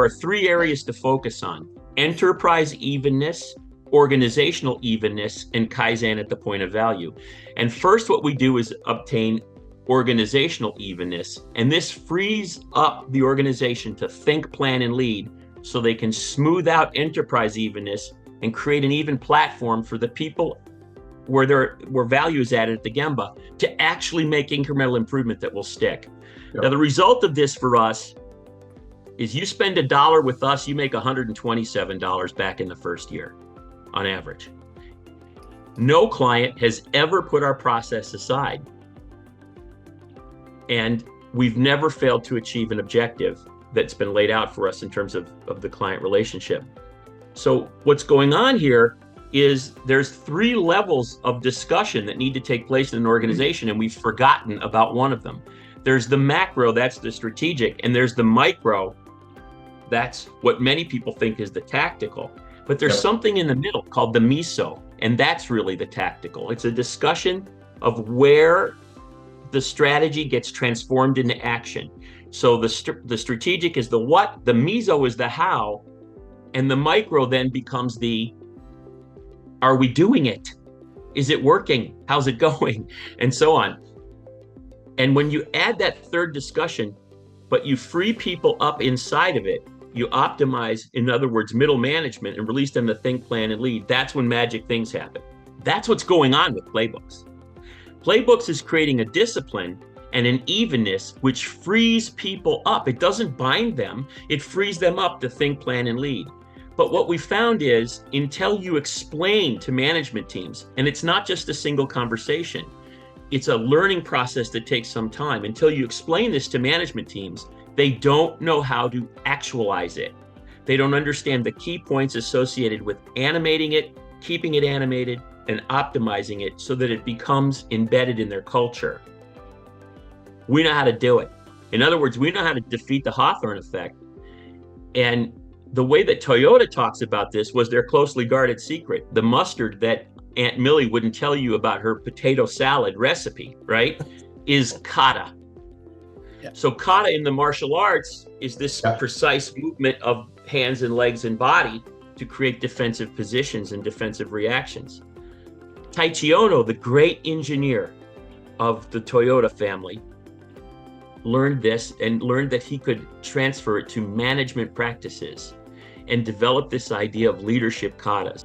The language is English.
there are three areas to focus on: enterprise evenness, organizational evenness, and Kaizen at the point of value. And first, what we do is obtain organizational evenness. And this frees up the organization to think, plan, and lead so they can smooth out enterprise evenness and create an even platform for the people where value is added at the Gemba to actually make incremental improvement that will stick. Yep. Now, the result of this for us is you spend $1 with us, you make $127 back in the first year on average. No client has ever put our process aside. And we've never failed to achieve an objective that's been laid out for us in terms of the client relationship. So what's going on here is there's three levels of discussion that need to take place in an organization, and we've forgotten about one of them. There's the macro, that's the strategic, and there's the micro, that's what many people think is the tactical. But there's something in the middle called the Meso, and that's really the tactical. It's a discussion of where the strategy gets transformed into action. So the strategic is the what, the Meso is the how, and the micro then becomes the, are we doing it? Is it working? How's it going? And so on. And when you add that third discussion, but you free people up inside of it, you optimize, in other words, middle management, and release them to think, plan, and lead, that's when magic things happen. That's what's going on with Playbooks. Playbooks is creating a discipline and an evenness which frees people up. It doesn't bind them, it frees them up to think, plan, and lead. But what we found is, until you explain to management teams, and it's not just a single conversation, it's a learning process that takes some time. Until you explain this to management teams, they don't know how to actualize it. They don't understand the key points associated with animating it, keeping it animated, and optimizing it so that it becomes embedded in their culture. We know how to do it. In other words, we know how to defeat the Hawthorne effect. And the way that Toyota talks about this was their closely guarded secret, the mustard that Aunt Millie wouldn't tell you about her potato salad recipe, right, is kata. Yeah. So kata in the martial arts is this precise movement of hands and legs and body to create defensive positions and defensive reactions. Taichi Ono, the great engineer of the Toyota family, learned this and learned that he could transfer it to management practices and develop this idea of leadership katas.